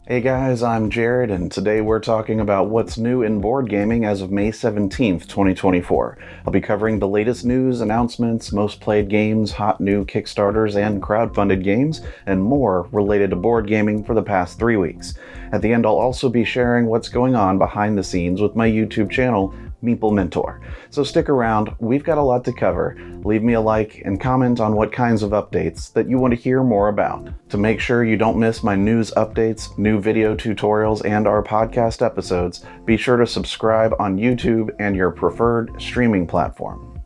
Hey guys, I'm Jared, and today we're talking about what's new in board gaming as of May 17th, 2024. I'll be covering the latest news, announcements, most played games, hot new Kickstarters and crowdfunded games, and more related to board gaming for the past 3 weeks. At the end, I'll also be sharing what's going on behind the scenes with my YouTube channel, Meeple Mentor. So stick around, we've got a lot to cover. Leave me a like and comment on what kinds of updates that you want to hear more about. To make sure you don't miss my news updates, new video tutorials, and our podcast episodes, be sure to subscribe on YouTube and your preferred streaming platform.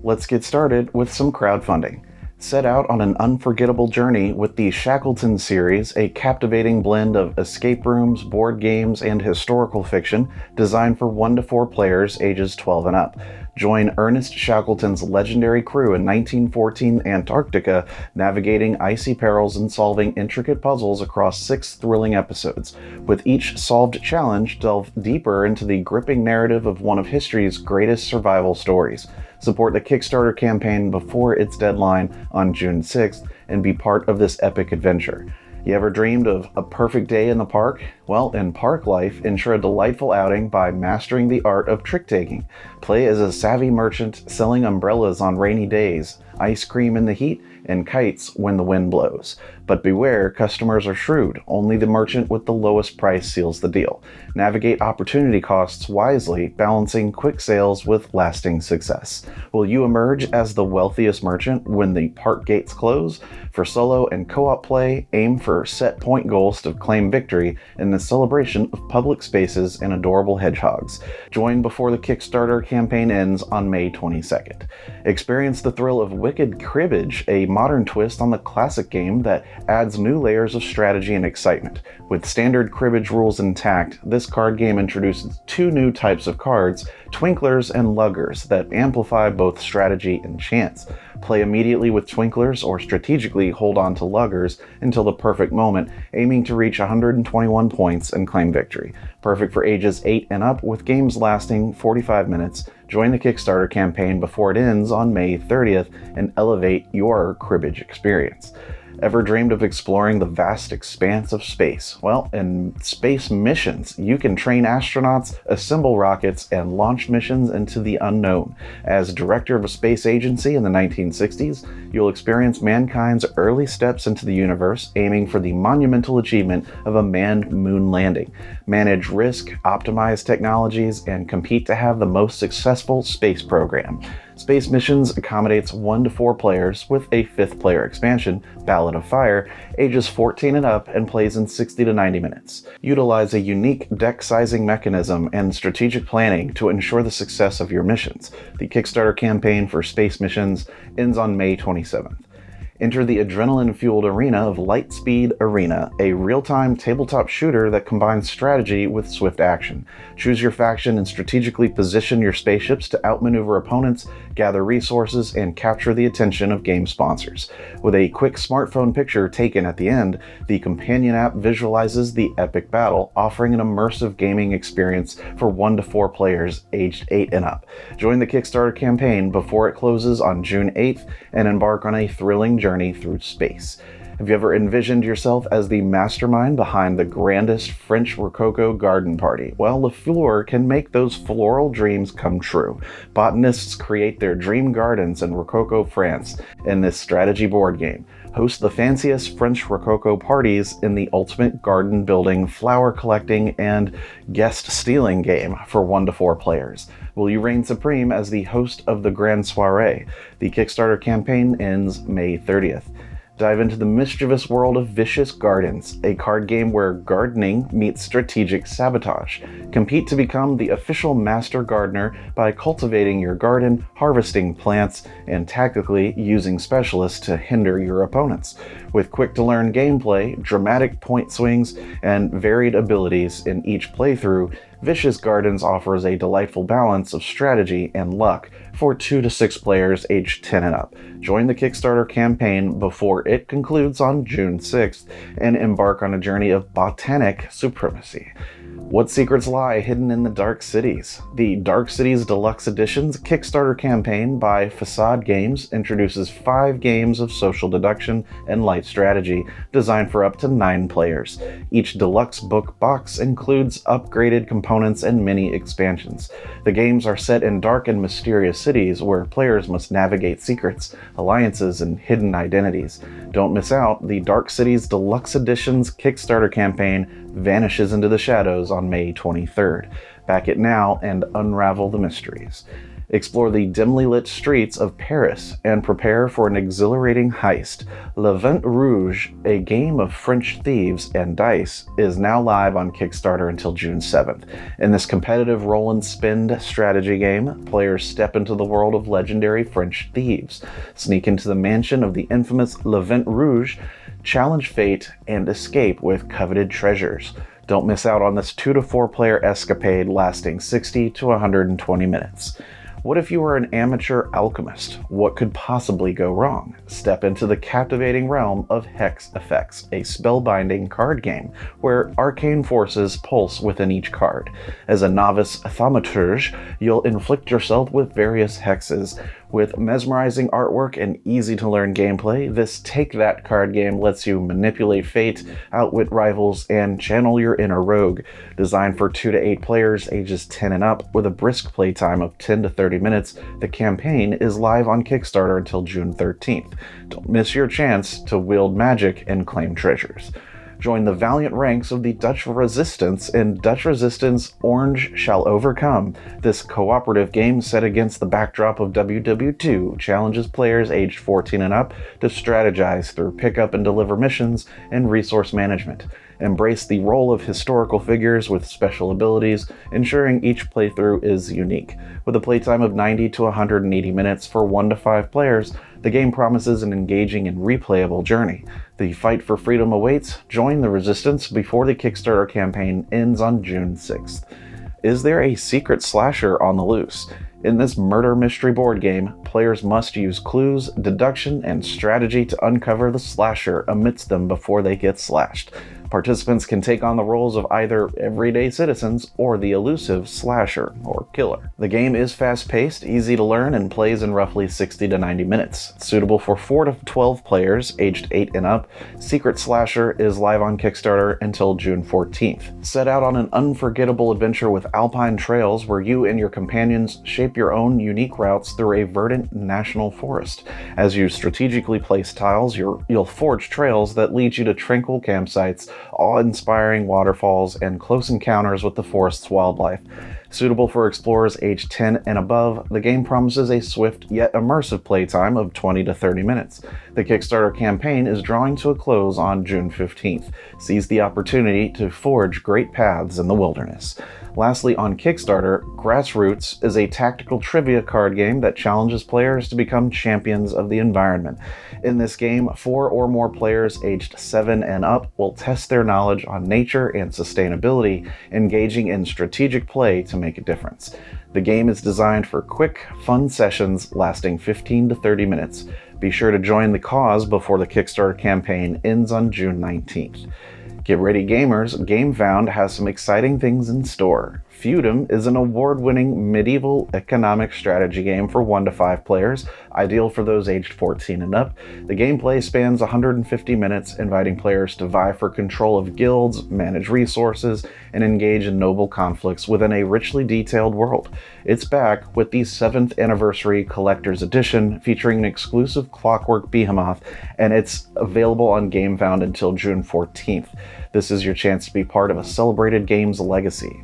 Let's get started with some crowdfunding. Set out on an unforgettable journey with the Shackleton series, a captivating blend of escape rooms, board games, and historical fiction designed for 1 to 4 players ages 12 and up. Join Ernest Shackleton's legendary crew in 1914 Antarctica, navigating icy perils and solving intricate puzzles across 6 thrilling episodes. With each solved challenge, delve deeper into the gripping narrative of one of history's greatest survival stories. Support the Kickstarter campaign before its deadline on June 6th and be part of this epic adventure. You ever dreamed of a perfect day in the park? Well, in Park Life, ensure a delightful outing by mastering the art of trick-taking. Play as a savvy merchant selling umbrellas on rainy days, ice cream in the heat, and kites when the wind blows. But beware, customers are shrewd. Only the merchant with the lowest price seals the deal. Navigate opportunity costs wisely, balancing quick sales with lasting success. Will you emerge as the wealthiest merchant when the park gates close? For solo and co-op play, aim for set point goals to claim victory in the celebration of public spaces and adorable hedgehogs. Join before the Kickstarter campaign ends on May 22nd. Experience the thrill of Wicked Cribbage, a modern twist on the classic game that adds new layers of strategy and excitement. With standard cribbage rules intact, this card game introduces 2 new types of cards, Twinklers and Luggers, that amplify both strategy and chance. Play immediately with Twinklers or strategically hold on to Luggers until the perfect moment, aiming to reach 121 points and claim victory. Perfect for ages 8 and up, with games lasting 45 minutes. Join the Kickstarter campaign before it ends on May 30th and elevate your cribbage experience. Ever dreamed of exploring the vast expanse of space? Well, in Space Missions, you can train astronauts, assemble rockets, and launch missions into the unknown. As director of a space agency in the 1960s, you'll experience mankind's early steps into the universe, aiming for the monumental achievement of a manned moon landing. Manage risk, optimize technologies, and compete to have the most successful space program. Space Missions accommodates 1 to 4 players with a 5th player expansion, Ballad of Fire, ages 14 and up, and plays in 60 to 90 minutes. Utilize a unique deck sizing mechanism and strategic planning to ensure the success of your missions. The Kickstarter campaign for Space Missions ends on May 27th. Enter the adrenaline-fueled arena of Lightspeed Arena, a real-time tabletop shooter that combines strategy with swift action. Choose your faction and strategically position your spaceships to outmaneuver opponents, gather resources, and capture the attention of game sponsors. With a quick smartphone picture taken at the end, the companion app visualizes the epic battle, offering an immersive gaming experience for 1 to 4 players aged 8 and up. Join the Kickstarter campaign before it closes on June 8th and embark on a thrilling journey through space. Have you ever envisioned yourself as the mastermind behind the grandest French Rococo garden party? Well, LaFleur can make those floral dreams come true. Botanists create their dream gardens in Rococo, France, in this strategy board game. Host the fanciest French Rococo parties in the ultimate garden building, flower collecting, and guest stealing game for 1 to 4 players. Will you reign supreme as the host of the Grand Soiree? The Kickstarter campaign ends May 30th. Dive into the mischievous world of Vicious Gardens, a card game where gardening meets strategic sabotage. Compete to become the official master gardener by cultivating your garden, harvesting plants, and tactically using specialists to hinder your opponents. With quick-to-learn gameplay, dramatic point swings, and varied abilities in each playthrough, Vicious Gardens offers a delightful balance of strategy and luck for 2 to 6 players aged 10 and up. Join the Kickstarter campaign before it concludes on June 6th and embark on a journey of botanic supremacy. What secrets lie hidden in the Dark Cities? The Dark Cities Deluxe Edition's Kickstarter campaign by Facade Games introduces 5 games of social deduction and light strategy designed for up to 9 players. Each deluxe book box includes upgraded components and mini expansions. The games are set in dark and mysterious cities where players must navigate secrets, alliances, and hidden identities. Don't miss out, the Dark Cities Deluxe Edition's Kickstarter campaign vanishes into the shadows on May 23rd. Back it now and unravel the mysteries. Explore the dimly lit streets of Paris and prepare for an exhilarating heist. Le Vent Rouge, a game of French thieves and dice, is now live on Kickstarter until June 7th. In this competitive roll and spend strategy game, players step into the world of legendary French thieves, sneak into the mansion of the infamous Le Vent Rouge, challenge fate, and escape with coveted treasures. Don't miss out on this 2 to 4 player escapade lasting 60 to 120 minutes. What if you were an amateur alchemist? What could possibly go wrong? Step into the captivating realm of Hex Effects, a spellbinding card game where arcane forces pulse within each card. As a novice thaumaturge, you'll inflict yourself with various hexes. With mesmerizing artwork and easy-to-learn gameplay, this Take That card game lets you manipulate fate, outwit rivals, and channel your inner rogue. Designed for 2 to 8 players ages 10 and up, with a brisk playtime of 10 to 30 minutes, the campaign is live on Kickstarter until June 13th. Don't miss your chance to wield magic and claim treasures. Join the valiant ranks of the Dutch Resistance in Dutch Resistance Orange Shall Overcome. This cooperative game set against the backdrop of WW2 challenges players aged 14 and up to strategize through pick up and deliver missions and resource management. Embrace the role of historical figures with special abilities, ensuring each playthrough is unique. With a playtime of 90 to 180 minutes for 1 to 5 players, the game promises an engaging and replayable journey. The fight for freedom awaits. Join the resistance before the Kickstarter campaign ends on June 6th. Is there a secret slasher on the loose? In this murder mystery board game, players must use clues, deduction, and strategy to uncover the slasher amidst them before they get slashed. Participants can take on the roles of either everyday citizens or the elusive slasher or killer. The game is fast-paced, easy to learn, and plays in roughly 60 to 90 minutes. Suitable for 4 to 12 players aged 8 and up, Secret Slasher is live on Kickstarter until June 14th. Set out on an unforgettable adventure with alpine trails where you and your companions shape your own unique routes through a verdant national forest. As you strategically place tiles, you'll forge trails that lead you to tranquil campsites, awe-inspiring waterfalls, and close encounters with the forest's wildlife. Suitable for explorers aged 10 and above, the game promises a swift yet immersive playtime of 20 to 30 minutes. The Kickstarter campaign is drawing to a close on June 15th. Seize the opportunity to forge great paths in the wilderness. Lastly, on Kickstarter, Grassroots is a tactical trivia card game that challenges players to become champions of the environment. In this game, 4 or more players aged 7 and up will test their knowledge on nature and sustainability, engaging in strategic play to make a difference. The game is designed for quick, fun sessions lasting 15 to 30 minutes. Be sure to join the cause before the Kickstarter campaign ends on June 19th. Get ready, gamers. GameFound has some exciting things in store. Feudum is an award-winning medieval economic strategy game for 1 to 5 players, ideal for those aged 14 and up. The gameplay spans 150 minutes, inviting players to vie for control of guilds, manage resources, and engage in noble conflicts within a richly detailed world. It's back with the 7th Anniversary Collector's Edition, featuring an exclusive Clockwork Behemoth, and it's available on GameFound until June 14th. This is your chance to be part of a celebrated game's legacy.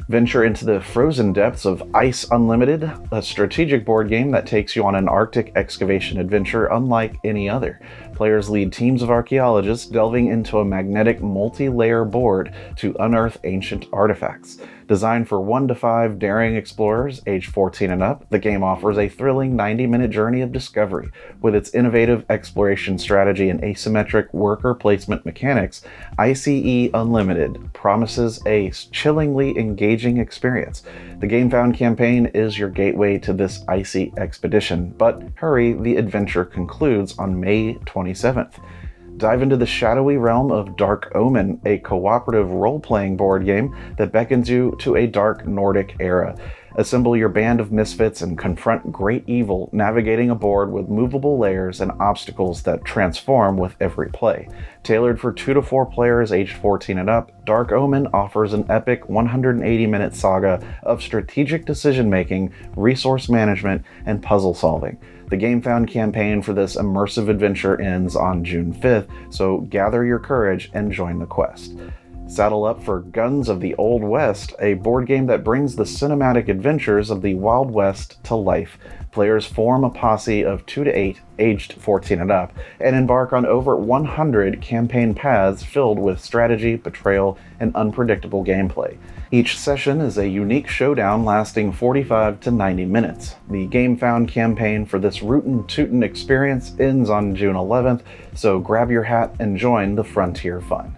Venture into the frozen depths of Ice Unlimited, a strategic board game that takes you on an Arctic excavation adventure unlike any other. Players lead teams of archaeologists delving into a magnetic multi-layer board to unearth ancient artifacts. Designed for 1 to 5 daring explorers aged 14 and up, the game offers a thrilling 90-minute journey of discovery. With its innovative exploration strategy and asymmetric worker placement mechanics, ICE Unlimited promises a chillingly engaging experience. The GameFound campaign is your gateway to this icy expedition, but hurry, the adventure concludes on May 27th. Dive into the shadowy realm of Dark Omen, a cooperative role-playing board game that beckons you to a dark Nordic era. Assemble your band of misfits and confront great evil, navigating a board with movable layers and obstacles that transform with every play. Tailored for 2 to 4 players aged 14 and up, Dark Omen offers an epic 180-minute saga of strategic decision-making, resource management, and puzzle solving. The GameFound campaign for this immersive adventure ends on June 5th, so gather your courage and join the quest. Saddle up for Guns of the Old West, a board game that brings the cinematic adventures of the Wild West to life. Players form a posse of 2 to 8, aged 14 and up, and embark on over 100 campaign paths filled with strategy, betrayal, and unpredictable gameplay. Each session is a unique showdown lasting 45 to 90 minutes. The GameFound campaign for this rootin' tootin' experience ends on June 11th, so grab your hat and join the frontier fun.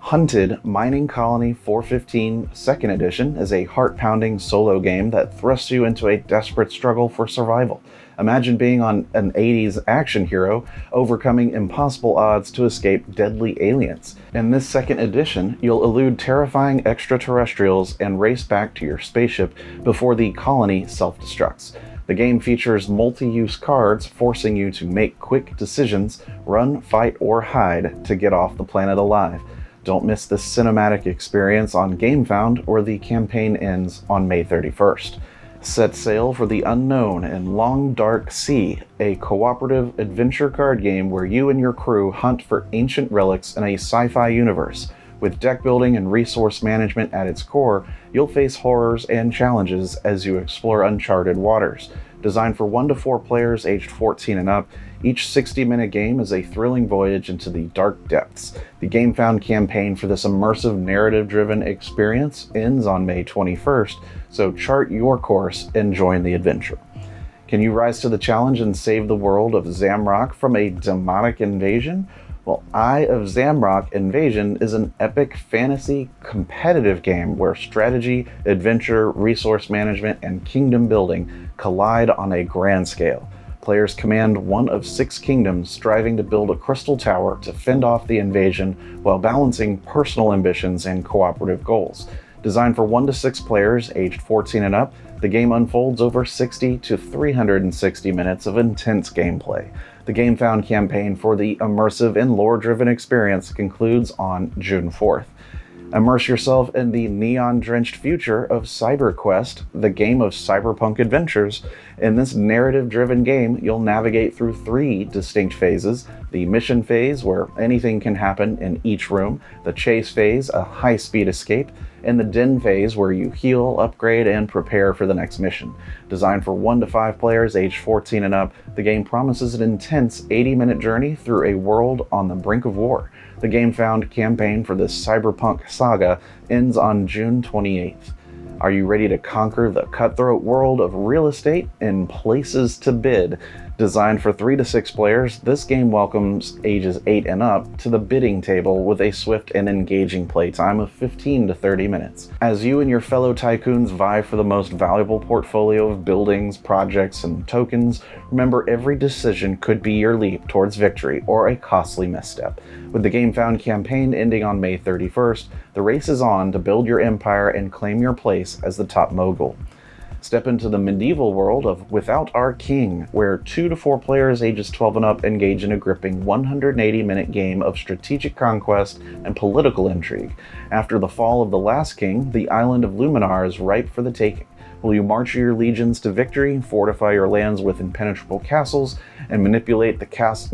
Hunted Mining Colony 415 2nd Edition is a heart-pounding solo game that thrusts you into a desperate struggle for survival. Imagine being on an 80s action hero, overcoming impossible odds to escape deadly aliens. In this 2nd edition, you'll elude terrifying extraterrestrials and race back to your spaceship before the colony self-destructs. The game features multi-use cards, forcing you to make quick decisions, run, fight, or hide to get off the planet alive. Don't miss this cinematic experience on GameFound, or the campaign ends on May 31st. Set sail for the unknown in Long Dark Sea, a cooperative adventure card game where you and your crew hunt for ancient relics in a sci-fi universe. With deck building and resource management at its core, you'll face horrors and challenges as you explore uncharted waters. Designed for 1 to 4 players aged 14 and up, each 60-minute game is a thrilling voyage into the dark depths. The GameFound campaign for this immersive narrative-driven experience ends on May 21st, so chart your course and join the adventure. Can you rise to the challenge and save the world of Zamrock from a demonic invasion? Well, Eye of Zamrock Invasion is an epic fantasy competitive game where strategy, adventure, resource management, and kingdom building collide on a grand scale. Players command one of 6 kingdoms, striving to build a crystal tower to fend off the invasion while balancing personal ambitions and cooperative goals. Designed for 1 to 6 players aged 14 and up, the game unfolds over 60 to 360 minutes of intense gameplay. The GameFound campaign for the immersive and lore-driven experience concludes on June 4th. Immerse yourself in the neon-drenched future of CyberQuest, the game of cyberpunk adventures. In this narrative-driven game, you'll navigate through 3 distinct phases: the mission phase, where anything can happen in each room; the chase phase, a high-speed escape; and the den phase, where you heal, upgrade, and prepare for the next mission. Designed for 1 to 5 players aged 14 and up, the game promises an intense 80-minute journey through a world on the brink of war. The GameFound campaign for this cyberpunk saga ends on June 28th. Are you ready to conquer the cutthroat world of real estate and places to bid? Designed for 3 to 6 players, this game welcomes ages 8 and up to the bidding table with a swift and engaging playtime of 15 to 30 minutes. As you and your fellow tycoons vie for the most valuable portfolio of buildings, projects, and tokens, remember every decision could be your leap towards victory or a costly misstep. With the GameFound campaign ending on May 31st, the race is on to build your empire and claim your place as the top mogul. Step into the medieval world of Without Our King, where 2 to 4 players ages 12 and up engage in a gripping 180-minute game of strategic conquest and political intrigue. After the fall of the last king, the island of Luminar is ripe for the taking. Will you march your legions to victory, fortify your lands with impenetrable castles, and manipulate the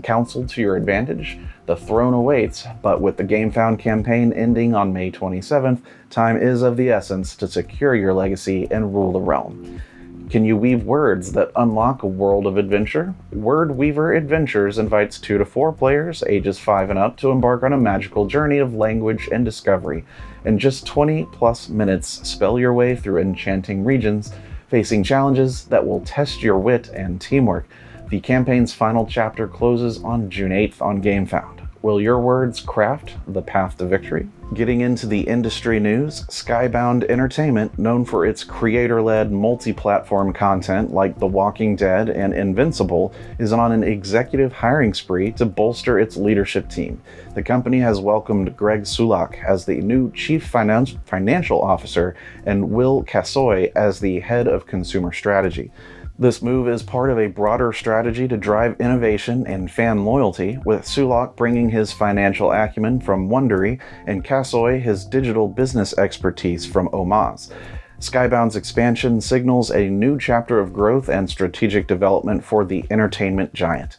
council to your advantage? The throne awaits, but with the GameFound campaign ending on May 27th, time is of the essence to secure your legacy and rule the realm. Can you weave words that unlock a world of adventure? Word Weaver Adventures invites 2 to 4 players, ages 5 and up, to embark on a magical journey of language and discovery. In just 20+ minutes, spell your way through enchanting regions, facing challenges that will test your wit and teamwork. The campaign's final chapter closes on June 8th on GameFound. Will your words craft the path to victory? Getting into the industry news, Skybound Entertainment, known for its creator-led multi-platform content like The Walking Dead and Invincible, is on an executive hiring spree to bolster its leadership team. The company has welcomed Greg Sulak as the new Chief Financial Officer and Will Kassoy as the Head of Consumer Strategy. This move is part of a broader strategy to drive innovation and fan loyalty, with Sulak bringing his financial acumen from Wondery and Kassoy his digital business expertise from Omaz. Skybound's expansion signals a new chapter of growth and strategic development for the entertainment giant.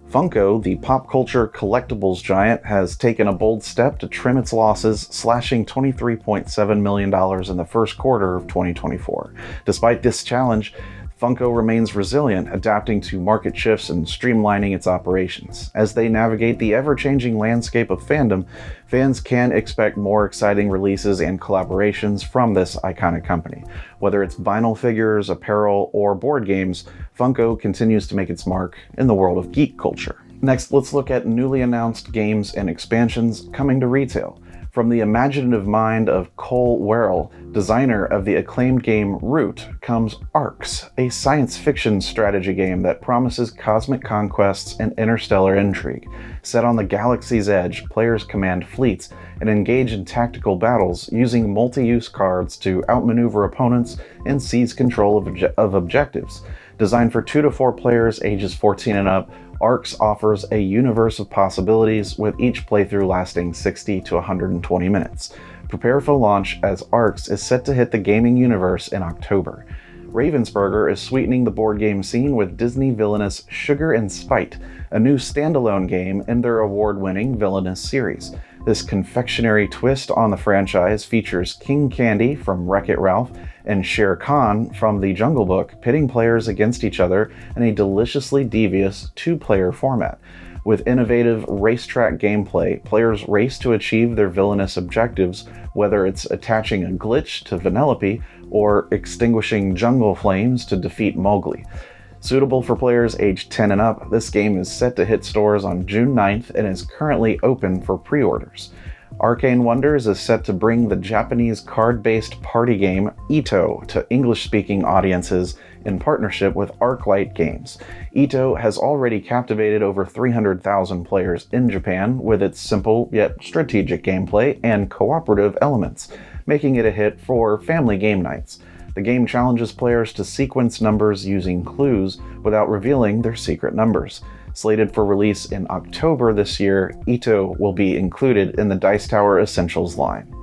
Funko, the pop culture collectibles giant, has taken a bold step to trim its losses, slashing $23.7 million in the first quarter of 2024. Despite this challenge, Funko remains resilient, adapting to market shifts and streamlining its operations. As they navigate the ever-changing landscape of fandom, fans can expect more exciting releases and collaborations from this iconic company. Whether it's vinyl figures, apparel, or board games, Funko continues to make its mark in the world of geek culture. Next, let's look at newly announced games and expansions coming to retail. From the imaginative mind of Cole Werrell, designer of the acclaimed game Root, comes Arcs, a science fiction strategy game that promises cosmic conquests and interstellar intrigue. Set on the galaxy's edge, players command fleets and engage in tactical battles using multi-use cards to outmaneuver opponents and seize control of objectives. Designed for 2 to 4 players ages 14 and up, Arcs offers a universe of possibilities, with each playthrough lasting 60 to 120 minutes. Prepare for launch, as Arcs is set to hit the gaming universe in October. Ravensburger is sweetening the board game scene with Disney villainous Sugar and Spite, a new standalone game in their award-winning Villainous series. This confectionery twist on the franchise features King Candy from Wreck-It Ralph and Shere Khan from The Jungle Book, pitting players against each other in a deliciously devious 2-player format. With innovative racetrack gameplay, players race to achieve their villainous objectives, whether it's attaching a glitch to Vanellope or extinguishing jungle flames to defeat Mowgli. Suitable for players aged 10 and up, this game is set to hit stores on June 9th and is currently open for pre-orders. Arcane Wonders is set to bring the Japanese card-based party game Ito to English-speaking audiences in partnership with Arclight Games. Ito has already captivated over 300,000 players in Japan with its simple yet strategic gameplay and cooperative elements, making it a hit for family game nights. The game challenges players to sequence numbers using clues without revealing their secret numbers. Slated for release in October this year, Ito will be included in the Dice Tower Essentials line.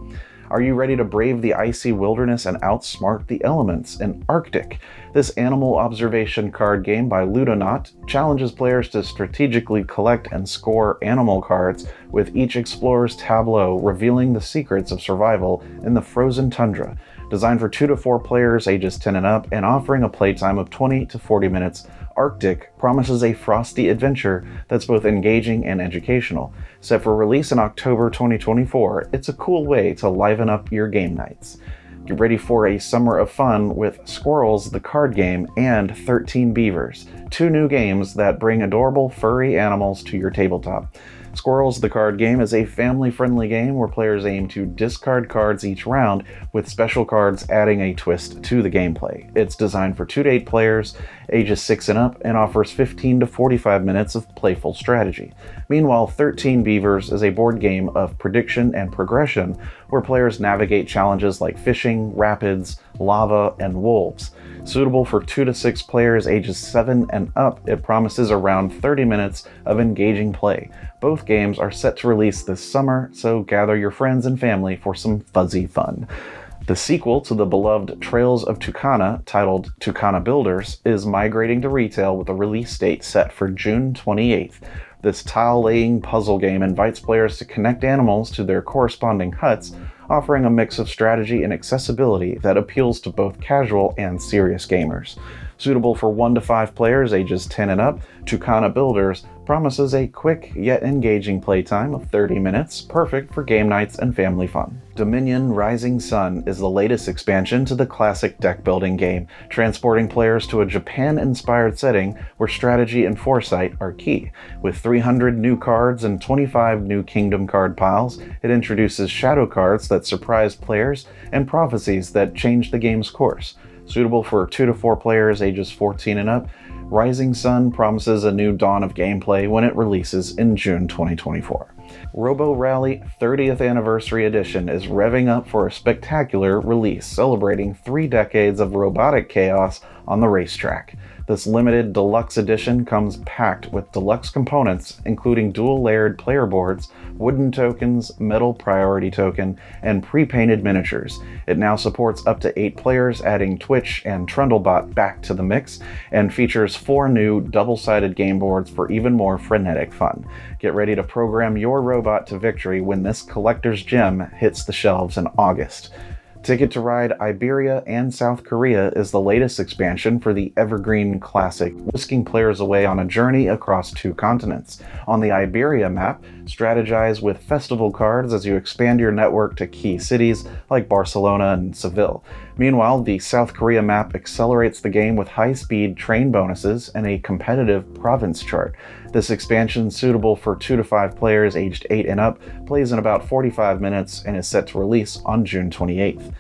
Are you ready to brave the icy wilderness and outsmart the elements in Arctic? This animal observation card game by Ludonaut challenges players to strategically collect and score animal cards, with each explorer's tableau revealing the secrets of survival in the frozen tundra. Designed for 2 to 4 players ages 10 and up and offering a playtime of 20 to 40 minutes, Arctic promises a frosty adventure that's both engaging and educational. Set for release in October 2024, it's a cool way to liven up your game nights. Get ready for a summer of fun with Squirrels the Card Game and 13 Beavers, 2 new games that bring adorable furry animals to your tabletop. Squirrels the Card Game is a family-friendly game where players aim to discard cards each round, with special cards adding a twist to the gameplay. It's designed for 2 to 8 players, ages 6 and up, and offers 15 to 45 minutes of playful strategy. Meanwhile, 13 Beavers is a board game of prediction and progression, where players navigate challenges like fishing, rapids, lava, and wolves. Suitable for 2 to 6 players ages 7 and up, it promises around 30 minutes of engaging play. Both games are set to release this summer, so gather your friends and family for some fuzzy fun. The sequel to the beloved Trails of Tucana, titled Tucana Builders, is migrating to retail with a release date set for June 28th. This tile-laying puzzle game invites players to connect animals to their corresponding huts, offering a mix of strategy and accessibility that appeals to both casual and serious gamers. Suitable for 1 to 5 players ages 10 and up, Tucana Builders promises a quick yet engaging playtime of 30 minutes, perfect for game nights and family fun. Dominion Rising Sun is the latest expansion to the classic deck-building game, transporting players to a Japan-inspired setting where strategy and foresight are key. With 300 new cards and 25 new Kingdom card piles, it introduces shadow cards that surprise players and prophecies that change the game's course. Suitable for 2 to 4 players ages 14 and up, Rising Sun promises a new dawn of gameplay when it releases in June 2024. Robo Rally 30th Anniversary Edition is revving up for a spectacular release, celebrating 3 decades of robotic chaos on the racetrack. This limited deluxe edition comes packed with deluxe components, including dual-layered player boards, wooden tokens, metal priority token, and pre-painted miniatures. It now supports up to 8 players, adding Twitch and Trundlebot back to the mix, and features 4 new double-sided game boards for even more frenetic fun. Get ready to program your robot to victory when this collector's gem hits the shelves in August. Ticket to Ride Iberia and South Korea is the latest expansion for the evergreen classic, whisking players away on a journey across 2 continents. On the Iberia map, strategize with festival cards as you expand your network to key cities like Barcelona and Seville. Meanwhile, the South Korea map accelerates the game with high-speed train bonuses and a competitive province chart. This expansion, suitable for 2 to 5 players aged 8 and up, plays in about 45 minutes and is set to release on June 28th.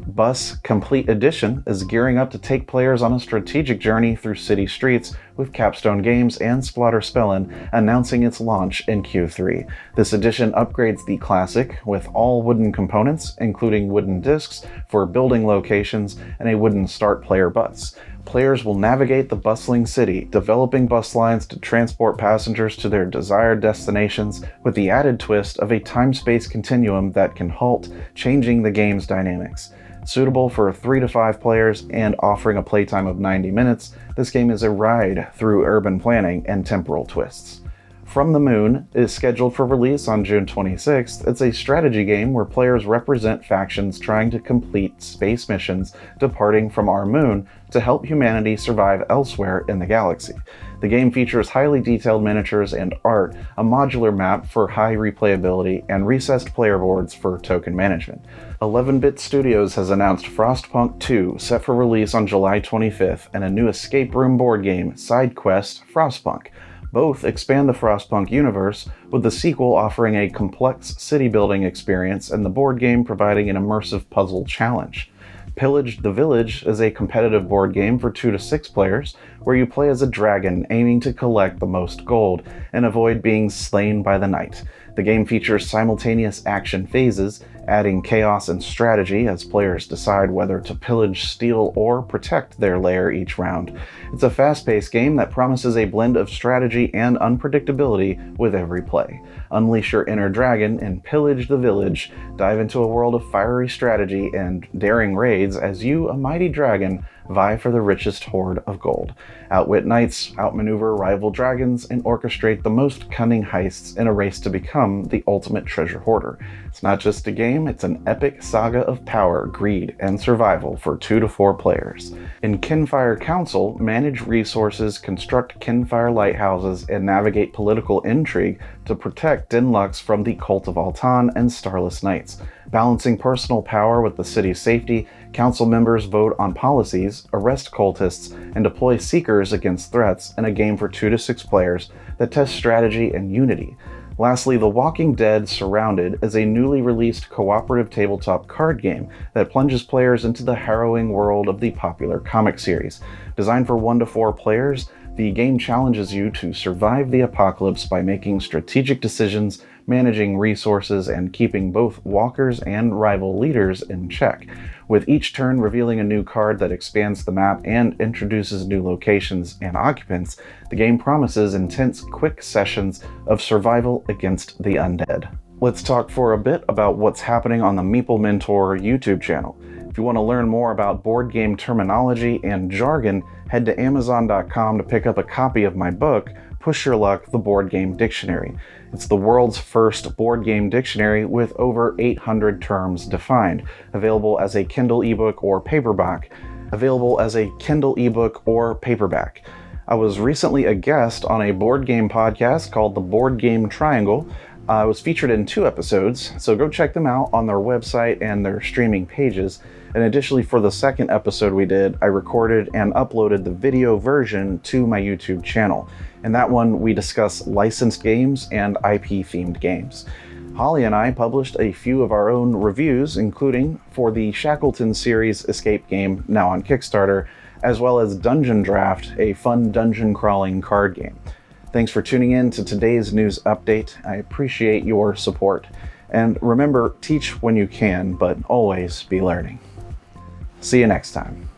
Bus Complete Edition is gearing up to take players on a strategic journey through city streets, with Capstone Games and Splatterspellen announcing its launch in Q3. This edition upgrades the classic with all wooden components, including wooden discs for building locations and a wooden start player bus. Players will navigate the bustling city, developing bus lines to transport passengers to their desired destinations, with the added twist of a time-space continuum that can halt, changing the game's dynamics. Suitable for 3 to 5 players and offering a playtime of 90 minutes, this game is a ride through urban planning and temporal twists. From the Moon is scheduled for release on June 26th. It's a strategy game where players represent factions trying to complete space missions departing from our moon to help humanity survive elsewhere in the galaxy. The game features highly detailed miniatures and art, a modular map for high replayability, and recessed player boards for token management. 11-Bit Studios has announced Frostpunk 2, set for release on July 25th, and a new escape room board game, Side Quest Frostpunk. Both expand the Frostpunk universe, with the sequel offering a complex city-building experience and the board game providing an immersive puzzle challenge. Pillage the Village is a competitive board game for 2 to 6 players, where you play as a dragon aiming to collect the most gold and avoid being slain by the night. The game features simultaneous action phases, adding chaos and strategy as players decide whether to pillage, steal, or protect their lair each round. It's a fast-paced game that promises a blend of strategy and unpredictability with every play. Unleash your inner dragon and pillage the village. Dive into a world of fiery strategy and daring raids as you, a mighty dragon, vie for the richest hoard of gold. Outwit knights, outmaneuver rival dragons, and orchestrate the most cunning heists in a race to become the ultimate treasure hoarder. It's not just a game, it's an epic saga of power, greed, and survival for 2 to 4 players. In Kinfire Council, manage resources, construct Kinfire lighthouses, and navigate political intrigue to protect Dinlux from the Cult of Altan and Starless Knights. Balancing personal power with the city's safety, council members vote on policies, arrest cultists, and deploy seekers against threats in a game for 2 to 6 players that tests strategy and unity. Lastly, The Walking Dead Surrounded is a newly released cooperative tabletop card game that plunges players into the harrowing world of the popular comic series. Designed for 1 to 4 players, the game challenges you to survive the apocalypse by making strategic decisions, managing resources, and keeping both walkers and rival leaders in check. With each turn revealing a new card that expands the map and introduces new locations and occupants, the game promises intense, quick sessions of survival against the undead. Let's talk for a bit about what's happening on the Meeple Mentor YouTube channel. If you want to learn more about board game terminology and jargon, head to Amazon.com to pick up a copy of my book, Push Your Luck, the Board Game Dictionary. It's the world's first board game dictionary with over 800 terms defined, available as a Kindle ebook or paperback. available as a Kindle ebook or paperback. I was recently a guest on a board game podcast called The Board Game Triangle. I was featured in 2 episodes, so go check them out on their website and their streaming pages. And additionally, for the 2nd episode we did, I recorded and uploaded the video version to my YouTube channel. In that one, we discuss licensed games and IP-themed games. Holly and I published a few of our own reviews, including for the Shackleton series escape game, now on Kickstarter, as well as Dungeon Draft, a fun dungeon crawling card game. Thanks for tuning in to today's news update. I appreciate your support. And remember, teach when you can, but always be learning. See you next time.